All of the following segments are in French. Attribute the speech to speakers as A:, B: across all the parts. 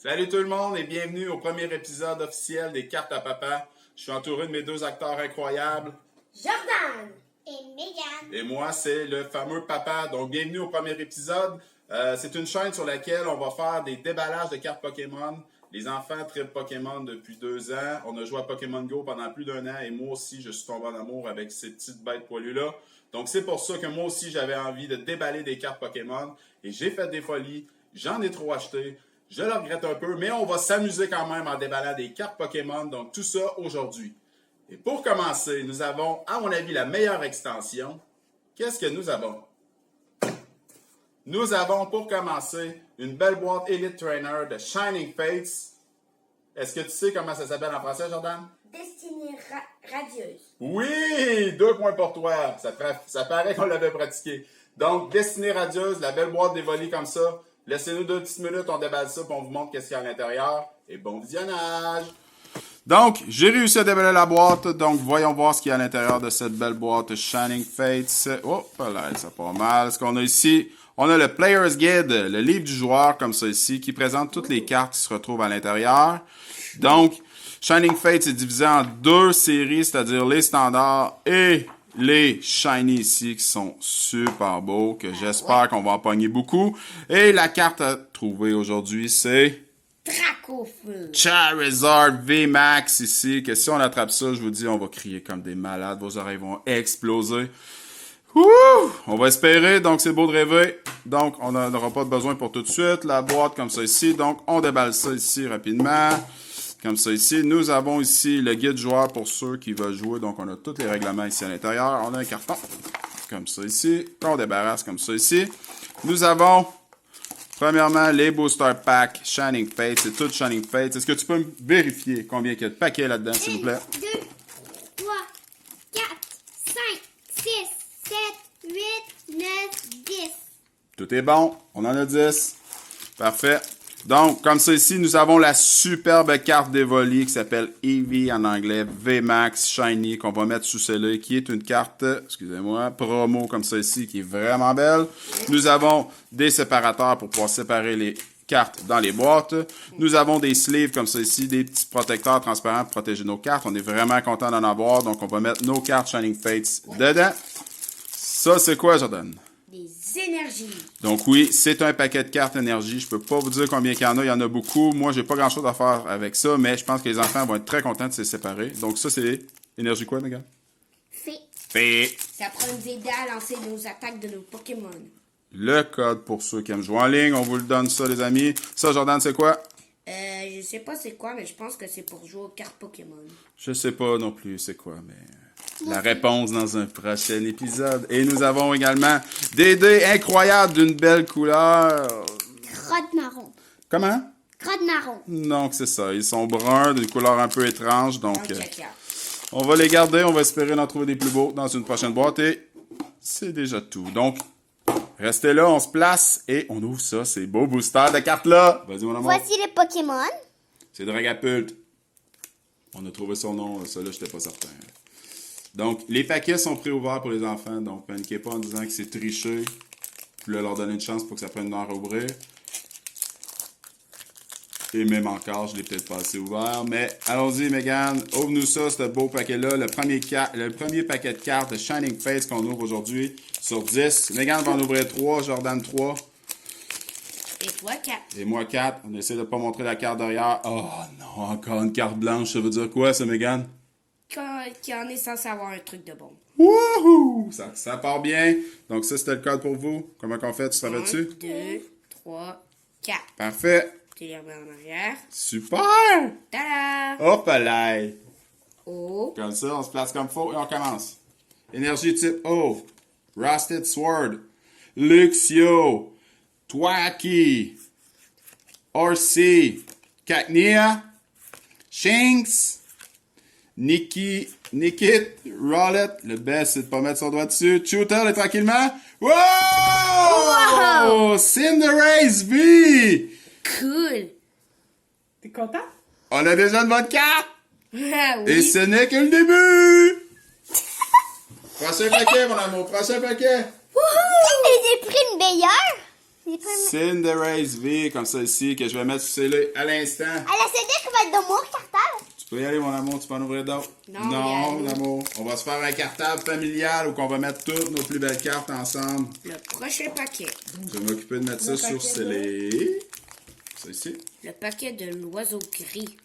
A: Salut tout le monde et bienvenue au premier épisode officiel des Cartes à Papa. Je suis entouré de mes deux acteurs incroyables,
B: Jordan et Megan.
A: et moi c'est le fameux papa. Donc bienvenue au premier épisode. C'est une chaîne sur laquelle on va faire des déballages de cartes Pokémon. Les enfants trippent Pokémon depuis 2 ans. On a joué à Pokémon Go pendant plus d'1 an et moi aussi je suis tombé en amour avec ces petites bêtes poilues-là. Donc c'est pour ça que moi aussi j'avais envie de déballer des cartes Pokémon et j'ai fait des folies. J'en ai trop acheté. Je le regrette un peu, mais on va s'amuser quand même en déballant des cartes Pokémon. Donc, tout ça aujourd'hui. Et pour commencer, nous avons, à mon avis, la meilleure extension. Qu'est-ce que nous avons? Nous avons, pour commencer, une belle boîte Elite Trainer de Shining Fates. Est-ce que tu sais comment ça s'appelle en français, Jordan?
B: Destinée radieuse.
A: Oui! 2 points pour toi. Ça paraît qu'on l'avait pratiqué. Donc, Destinée radieuse, la belle boîte dévolée comme ça. Laissez-nous 2 petites minutes, on déballe ça, puis on vous montre qu'est-ce qu'il y a à l'intérieur. Et bon visionnage! Donc, j'ai réussi à déballer la boîte. Donc, voyons voir ce qu'il y a à l'intérieur de cette belle boîte Shining Fates. Oh, là, ça part mal. Ce qu'on a ici, on a le Player's Guide, le livre du joueur, comme ça ici, qui présente toutes les cartes qui se retrouvent à l'intérieur. Donc, Shining Fates est divisé en 2 séries, c'est-à-dire les standards et les shiny ici qui sont super beaux, que j'espère qu'on va en pogner beaucoup. Et la carte à trouver aujourd'hui, c'est
B: Dracofeu.
A: Charizard VMAX ici, que si on attrape ça, je vous dis, on va crier comme des malades, vos oreilles vont exploser. Ouh! On va espérer, donc c'est beau de rêver. Donc, on n'en aura pas besoin pour tout de suite. La boîte comme ça ici, donc on déballe ça ici rapidement. Comme ça ici, nous avons ici le guide joueur pour ceux qui veulent jouer. Donc, on a tous les règlements ici à l'intérieur. On a un carton comme ça ici, qu'on débarrasse comme ça ici. Nous avons, premièrement, les Booster Pack Shining Fates. C'est tout Shining Fates. Est-ce que tu peux me vérifier combien il y a de paquets là-dedans, s'il vous plaît?
B: 1, 2, 3, 4, 5, 6, 7, 8, 9, 10.
A: Tout est bon. On en a 10. Parfait. Donc, comme ça ici, nous avons la superbe carte d'Evoli qui s'appelle Eevee en anglais, VMAX Shiny, qu'on va mettre sous celle-là, qui est une carte, excusez-moi, promo comme ça ici, qui est vraiment belle. Nous avons des séparateurs pour pouvoir séparer les cartes dans les boîtes. Nous avons des sleeves comme ça ici, des petits protecteurs transparents pour protéger nos cartes. On est vraiment content d'en avoir, donc on va mettre nos cartes Shining Fates dedans. Ça, c'est quoi, Jordan?
B: Des énergies.
A: Donc oui, c'est un paquet de cartes énergie. Je peux pas vous dire combien il y en a. Il y en a beaucoup. Moi, j'ai pas grand-chose à faire avec ça, mais je pense que les enfants vont être très contents de se séparer. Donc ça, c'est énergie quoi, Megan?
B: Fait.
A: Fée.
B: Ça pourrait nous aider à lancer nos attaques de nos Pokémon.
A: Le code pour ceux qui aiment jouer en ligne. On vous le donne ça, les amis. Ça, Jordan, c'est quoi?
B: Je sais pas c'est quoi, mais je pense que c'est pour jouer aux cartes Pokémon.
A: Je sais pas non plus c'est quoi, mais la réponse dans un prochain épisode. Et nous avons également des dés incroyables d'une belle couleur.
B: Crotte marron.
A: Comment?
B: Crotte marron.
A: Donc, c'est ça. Ils sont bruns, d'une couleur un peu étrange. Donc,
B: Caca.
A: on va les garder. On va espérer en trouver des plus beaux dans une prochaine boîte. Et c'est déjà tout. Donc, restez là, on se place et on ouvre ça. Ces beaux boosters de cartes-là. Vas-y, mon amour.
B: Voici les Pokémon.
A: C'est Dragapult. On a trouvé son nom. Ça, là, j'étais pas certain. Donc, les paquets sont préouverts pour les enfants. Donc, paniquez pas en disant que c'est triché. Je voulais leur donner une chance pour que ça prenne une heure à ouvrir. Et même encore, je l'ai peut-être pas assez ouvert. Mais allons-y, Megan. Ouvre-nous ça, ce beau paquet-là. Le premier paquet de cartes de Shining Fates qu'on ouvre aujourd'hui sur 10. Megan va en ouvrir 3, Jordan 3.
B: Et toi, 4.
A: Et moi 4. On essaie de pas montrer la carte derrière. Oh non, encore une carte blanche. Ça veut dire quoi, ça, Megan?
B: Qui en est censé avoir un truc de bon.
A: Wouhou! Ça part bien. Donc ça, c'était le code pour vous. Comment qu'on fait? Tu savais-tu?
B: 2, 3, 4.
A: Parfait.
B: Tu les remets en arrière.
A: Super!
B: Tada!
A: Hop là!
B: Oh.
A: Comme ça, on se place comme faut et on commence. Énergie type O. Rusted Sword. Luxio. Thwackey. Orsi. Cacnea. Shinx. Nikit. Rowlet. Le best, c'est de pas mettre son doigt dessus. Shooter, tranquillement. Wow! Cinderace V!
B: Cool!
C: T'es content?
A: On a déjà une bonne carte!
B: Ah oui!
A: Et ce n'est que le début! Prochain paquet, mon amour, prochain paquet!
B: Wouhou! J'ai pris une meilleure! Les premiers.
A: Cinderace V, comme ça ici, que je vais mettre scellé à l'instant.
B: Ah, la CD qui va être de mon cartable.
A: Tu peux y aller, mon amour, tu peux en ouvrir d'autres?
B: Non,
A: Non,
B: regarde.
A: mon amour. On va se faire un cartable familial où on va mettre toutes nos plus belles cartes ensemble.
D: Le prochain paquet.
A: Je vais m'occuper de mettre ça sur
C: paquet
A: scellé. Ça ici.
D: Le paquet de l'oiseau gris.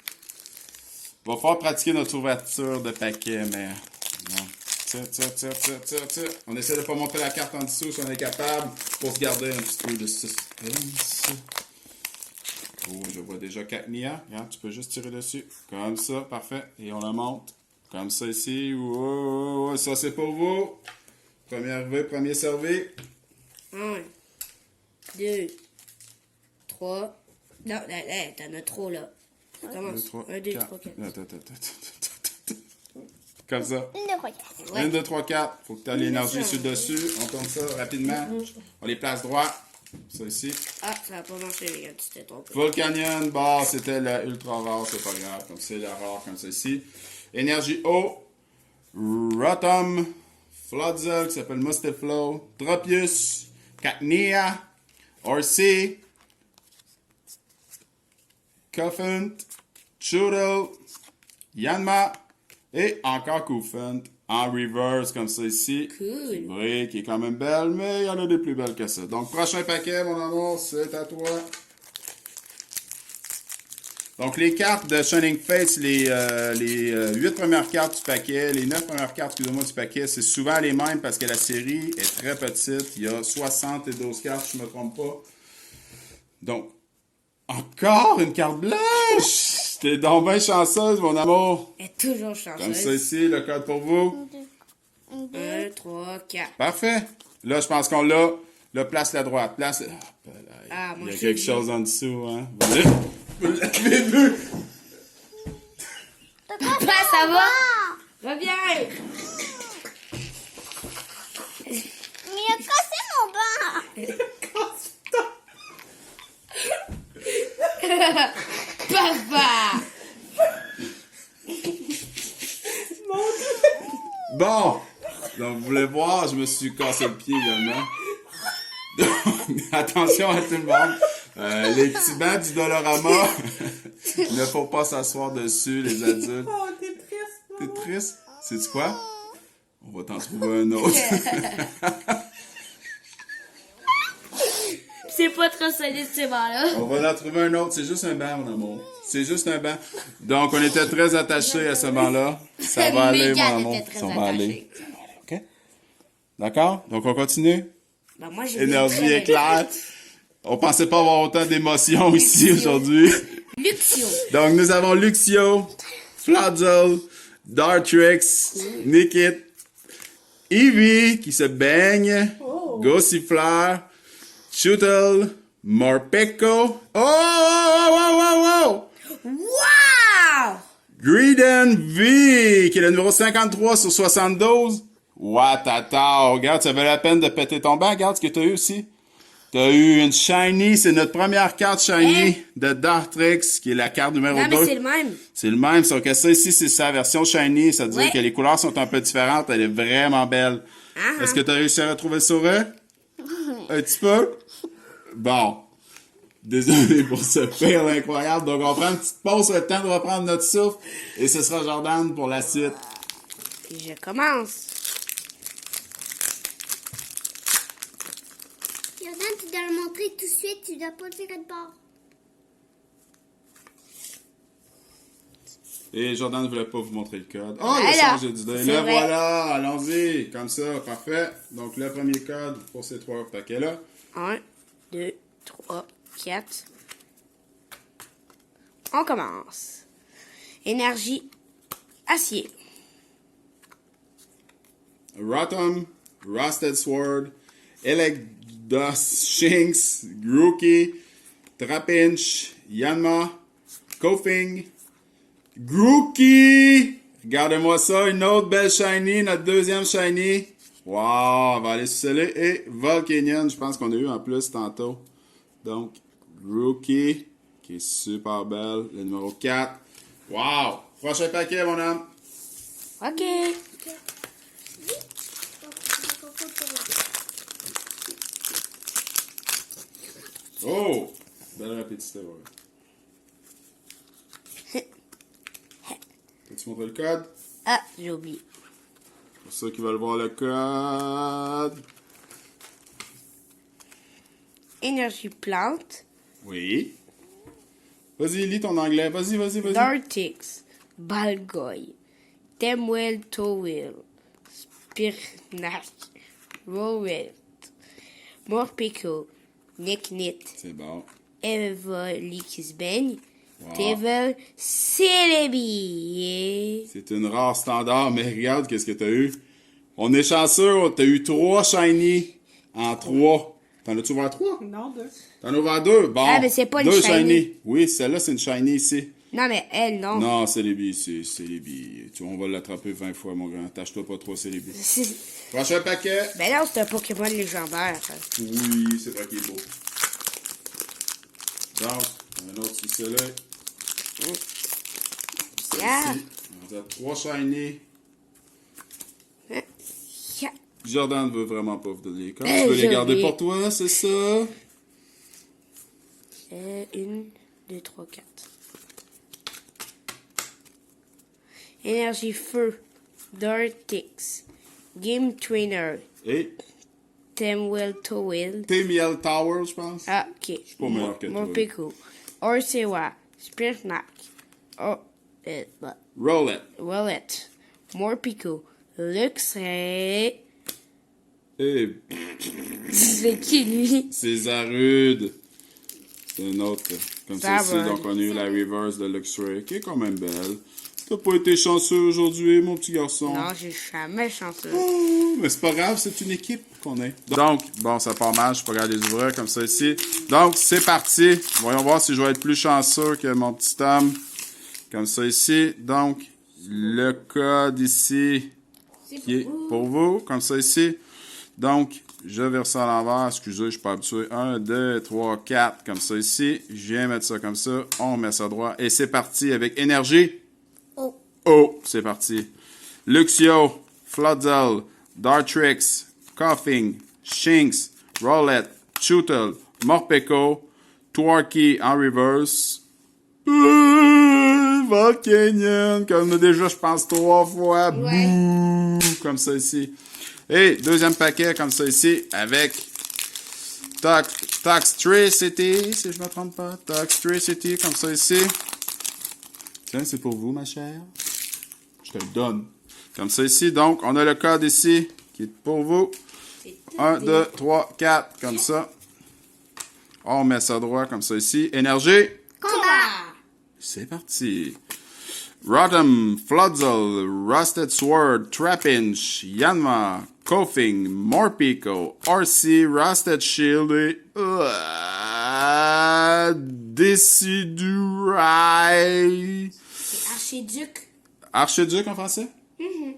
A: On va falloir pratiquer notre ouverture de paquet, mais... Non. Tire. On essaie de pas monter la carte en dessous si on est capable pour se garder un petit peu de suspense. Oh, je vois déjà Cacnea. Regarde, tu peux juste tirer dessus. Comme ça, parfait. Et on la monte. Comme ça ici. Oh, ça c'est pour vous. Premier arrivé, premier servi.
D: 1, 2, 3. Non, t'en as trop là. Ça commence. 1, 2, 3, 4.
A: Attends. Comme ça.
B: 1, 2, 3, 4.
A: 1, 2, 3, 4. Faut que tu aies l'énergie sur le dessus. On tourne ça rapidement. On les place droit. Ça ici.
D: Ah, ça n'a pas marché, les gars, tu t'es trompé.
A: Volcanion, bah, c'était la ultra rare, c'est pas grave. Comme c'est la rare, comme ça ici. Énergie eau. Rotom. Floodzel, qui s'appelle Mustiflow. Tropius. Cacnea. Orsi. Cuffant. Choodle. Yanma. Et encore Koufant. En reverse, comme ça ici.
D: Cool.
A: Oui, qui est quand même belle, mais il y en a des plus belles que ça. Donc, prochain paquet, mon amour, c'est à toi. Donc, les cartes de Shining Fates, les 8 premières cartes du paquet, les 9 premières cartes, excusez-moi, du paquet, c'est souvent les mêmes parce que la série est très petite. Il y a 72 cartes, si je ne me trompe pas. Donc, encore une carte blanche! T'es donc bien chanceuse, mon amour.
D: Elle est toujours
A: Comme ça
D: chanceuse.
A: ici, le code pour vous.
D: 1, 3, 4.
A: Parfait. Là, je pense qu'on l'a. Là, place la droite. Place.
D: Ah, moi,
A: il y a
D: je
A: quelque
D: l'ai
A: chose en dessous, hein. Vous l'avez vu?
D: Papa, ça va? Reviens!
B: Mais il a cassé mon banc.
D: Papa!
A: Bon. Donc, vous voulez voir, je me suis cassé le pied également. Donc, attention à tout le monde. Les petits bancs du Dolorama, il ne faut pas s'asseoir dessus, les adultes.
C: Oh, t'es triste,
A: T'es
C: maman.
A: triste? Sais-tu quoi? On va t'en trouver un autre.
D: C'est pas trop solide, ces bancs-là.
A: On va en trouver un autre. C'est juste un banc, mon amour. C'est juste un banc. Donc, on était très attachés à ce banc-là. Ça va aller, mon
D: Mégane
A: amour.
D: était très
A: Ça va aller.
D: attachée.
A: OK? D'accord? Donc, on continue.
D: Ben, moi, j'ai
A: Énergie éclair. On pensait pas avoir autant d'émotions ici aujourd'hui.
D: Luxio.
A: Donc, nous avons Luxio, Floodzel, Dartrix, Nickit, Eevee qui se baigne, Gossifleur, Chootle, Morpeko. Oh!
D: Wow!
A: Greedent V, qui est le numéro 53 sur 72. Watata, regarde, ça valait la peine de péter ton banc. Regarde ce que t'as eu aussi. T'as eu une Shiny, c'est notre première carte Shiny de Dartrix, qui est la carte numéro
D: Non,
A: 2.
D: mais c'est le même.
A: C'est le même, sauf que ça ici, c'est sa version Shiny. Ça veut dire
D: Ouais.
A: que les couleurs sont un peu différentes. Elle est vraiment belle.
D: Ah,
A: Est-ce que tu as réussi à retrouver le sourire? Un petit peu? Bon. Désolé pour ce pire incroyable. Donc, on prend une petite pause, le temps de reprendre notre souffle. Et ce sera Jordan pour la suite.
D: Et je commence.
B: Jordan, tu dois le montrer tout de suite. Tu dois pas le tirer de bord.
A: Et Jordan ne voulait pas vous montrer le code. Oh, il a
D: Voilà.
A: changé d'idée.
D: C'est
A: Le
D: vrai.
A: voilà, allons-y. Comme ça, parfait. Donc, le premier code pour ces 3 paquets-là.
D: 1, 2, 3, 4. On commence. Énergie acier.
A: Rotom, Rusted Sword, Elecdos Shinx, Grookey, Trapinch, Yanma, Koffing, Grookey! Regardez-moi ça, une autre belle Shiny, notre deuxième Shiny. Wow, on va aller sceller. Et Volcanion, je pense qu'on a eu en plus tantôt. Donc, Grookey, qui est super belle, le numéro 4. Wow! Prochain paquet, mon homme.
D: OK.
A: Oh! Belle rapidité, ouais. Peux-tu montrer le code?
D: Ah, j'ai oublié.
A: Pour ceux qui veulent voir le code.
D: Énergie plante.
A: Oui. Vas-y, lis ton anglais. Vas-y.
D: Dartix. Balgoy. Temwell Towel. Spirnac. Rowet. Morpico. Nicknit.
A: C'est bon.
D: Evoli qui se baigne.
A: Wow.
D: Tevel Célébi.
A: C'est une rare standard, mais regarde qu'est-ce que t'as eu. On est chanceux, t'as eu 3 shiny en 3. T'en as-tu ouvert 3?
C: Non, 2.
A: T'en as ouvert 2? Bon.
D: Ah, mais c'est pas une
A: 2
D: shiny.
A: Oui, celle-là, c'est une shiny ici.
D: Non, mais elle, non.
A: Non, Célébi, c'est Célébi. Tu vois, on va l'attraper 20 fois, mon grand. Tâche-toi pas trop, Célébi. Prochain paquet.
D: Ben non, c'est un Pokémon légendaire.
A: Oui, c'est vrai qu'il est beau. Donc, un autre sous-soleil.
D: Yeah.
A: Celle-ci. On a 3 shiny.
D: Yeah.
A: Jordan veut vraiment pas vous donner les cartes.
D: Ben,
A: Tu veux les
D: je
A: garder
D: vais.
A: pour toi, c'est ça?
D: 1, 2, 3, 4. Énergie feu. Dartix. Game Trainer.
A: Et
D: Temwell Towel.
A: Temiel Tower, je pense.
D: Ah, ok.
A: pas meilleur que toi.
D: Morpico. Orsewa. Spirnac. Oh,
A: Roulette.
D: Wallet. Morpico. Luxray.
A: Et
D: C'est qui lui?
A: Césarude. C'est une autre. Comme
D: Ça
A: celle-ci,
D: va.
A: donc on a eu la reverse de Luxray, qui est quand même belle. T'as pas été chanceux aujourd'hui, mon petit garçon.
D: Non, j'ai jamais chanceux.
A: Oh, mais c'est pas grave, c'est une équipe qu'on est. Donc, bon, ça part mal, je peux regarder les ouvrir comme ça ici. Donc, c'est parti. Voyons voir si je vais être plus chanceux que mon petit Tom. Comme ça ici. Donc, le code ici, qui est pour vous, comme ça ici. Donc, je verse ça à l'envers. Excusez, je suis pas habitué. 1, 2, 3, 4, comme ça ici. Je viens mettre ça comme ça. On met ça droit. Et c'est parti avec énergie.
B: Oh.
A: Oh, c'est parti. Luxio, Floodzel, Dartrix, Coughing, Shinx, Rowlet, Chootle, Morpeko, Twarky en reverse. Volcanion, comme déjà, je pense 3 fois.
D: Ouais.
A: Bouh, comme ça ici. Et deuxième paquet, comme ça ici, avec Toxtricity, si je ne me trompe pas. Toxtricity, comme ça ici. Tiens, c'est pour vous, ma chère. Je te le donne. Comme ça ici. Donc, on a le code ici qui est pour vous. 1, 2, 3, 4. Comme ça. On met ça droit comme ça ici. Énergie.
B: Combat.
A: C'est parti. Rotom, Floodzel, Rusted Sword, Trapinch, Yanma, Koffing, Morpeko, RC, Rusted Shield et Decidueye.
D: C'est Archiduc.
A: Archiduc en français?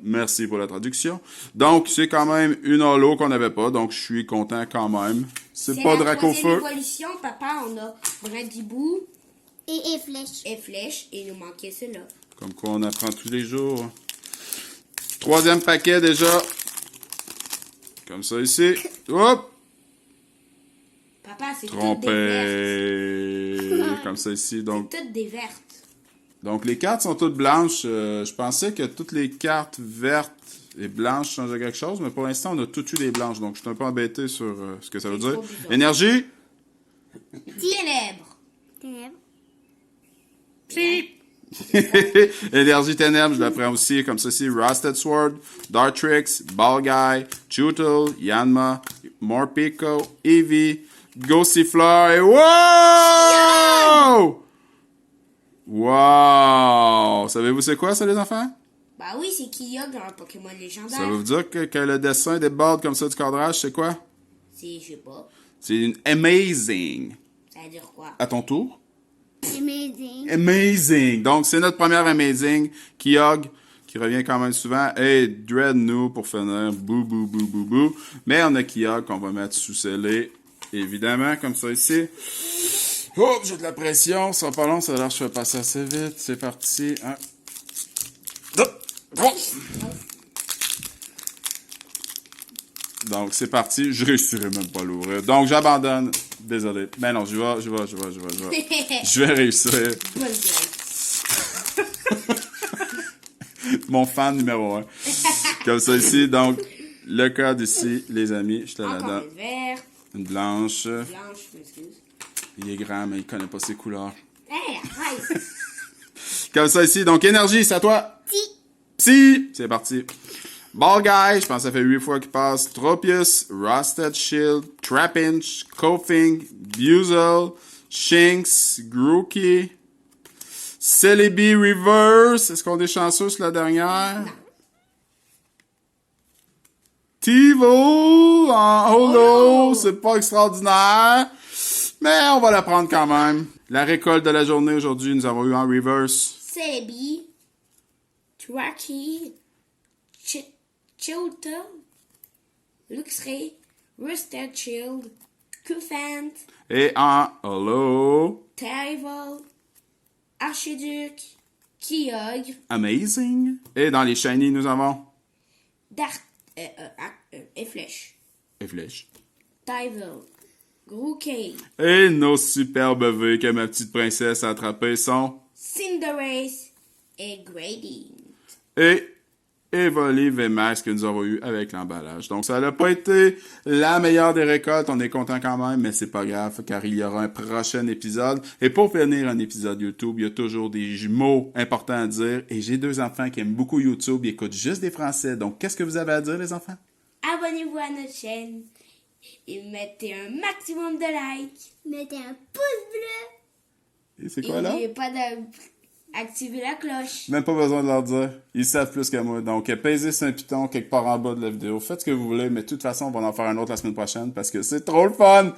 A: Merci pour la traduction. Donc, c'est quand même une holo qu'on n'avait pas, donc je suis content quand même. C'est pas
D: la troisième
A: Dracofeu.
D: évolution, papa. On a Bradibou
B: Et flèche.
D: et Flèche. Et il nous manquait celle-là.
A: Comme quoi, on apprend tous les jours. Troisième paquet déjà. Comme ça ici. Hop!
D: Papa, c'est toutes des vertes.
A: Trompé. Comme ça ici. Donc,
D: Toutes des vertes.
A: donc les cartes sont toutes blanches. Je pensais que toutes les cartes vertes et blanches changeaient quelque chose, mais pour l'instant, on a toutes eu les blanches. Donc, je suis un peu embêté sur ce que ça veut dire.
D: trop bizarre.
A: Énergie.
D: Ténèbres.
B: Ténèbres.
A: Énergie ténèbres, je la prends aussi comme ceci. Rusted Sword, Dartrix, Balguy, Chootle, Yanma, Morpeko, Eevee, Gossifleur et wow! Wow! Savez-vous c'est quoi ça, les enfants?
D: Bah oui, c'est Kyogre dans un Pokémon légendaire.
A: Ça veut vous dire que le dessin déborde comme ça du cadrage, c'est quoi?
D: C'est, je sais pas.
A: C'est une amazing.
D: Ça veut dire quoi?
A: À ton tour?
B: Amazing.
A: Amazing. Donc, c'est notre première Amazing. Kyogre, qui revient quand même souvent. Et Dread nous pour finir. Bou, bou, bou, bou, bou. Mais on a Kyogre qu'on va mettre sous scellé. Évidemment, comme ça ici. Oh, j'ai de la pression. Ça va pas long, ça a l'air que je vais passer assez vite. C'est parti. 1, 2, 3. Donc, c'est parti. Je réussirai même pas à l'ouvrir. Donc, j'abandonne. Désolé. Ben non, je vais. Je vais réussir.
D: Bonne blague.
A: Mon fan numéro 1. Comme ça ici, donc, le code ici, les amis, je te la
D: Encore
A: donne.
D: une verte.
A: Une blanche.
D: Blanche, je m'excuse.
A: Il est grand, mais il connaît pas ses couleurs.
D: Hey, arrête.
A: Comme ça ici, donc énergie, c'est à toi.
B: Petit.
A: Psy, c'est parti. Ball Guy, je pense que ça fait 8 fois qu'il passe. Tropius, Rusted Shield, Trapinch, Koffing, Buzel, Shinx, Grookey, Celebi Reverse. Est-ce qu'on est chanceux sur la dernière? Tivo en holo, c'est pas extraordinaire, mais on va la prendre quand même. La récolte de la journée aujourd'hui, nous avons eu en reverse.
D: Celebi. Tracky. Chilta. Luxray. Rusted Shield. Kufant.
A: Et en holo,
D: Terrival. Archiduc. Kyogre.
A: amazing. Et dans les shiny, nous avons
D: Et Flèche.
A: et flèche.
D: Tyvel. Grookey.
A: Et nos superbes V que ma petite princesse a attrapés sont
D: Cinderace. Et Grading.
A: et Evoli VMAX que nous avons eu avec l'emballage. Donc ça n'a pas été la meilleure des récoltes, on est content quand même, mais c'est pas grave car il y aura un prochain épisode. Et pour finir un épisode YouTube, il y a toujours des mots importants à dire. Et j'ai 2 enfants qui aiment beaucoup YouTube, ils écoutent juste des Français. Donc qu'est-ce que vous avez à dire les enfants?
D: Abonnez-vous à notre chaîne. Et mettez un maximum de likes.
B: Mettez un pouce bleu.
A: Et c'est
D: Et
A: quoi là?
D: n'oubliez pas d'activer la cloche.
A: Même pas besoin de leur dire. Ils savent plus que moi. Donc, pèsez sur un piton quelque part en bas de la vidéo. Faites ce que vous voulez, mais de toute façon, on va en faire un autre la semaine prochaine parce que c'est trop le fun.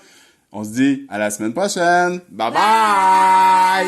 A: On se dit à la semaine prochaine. Bye bye!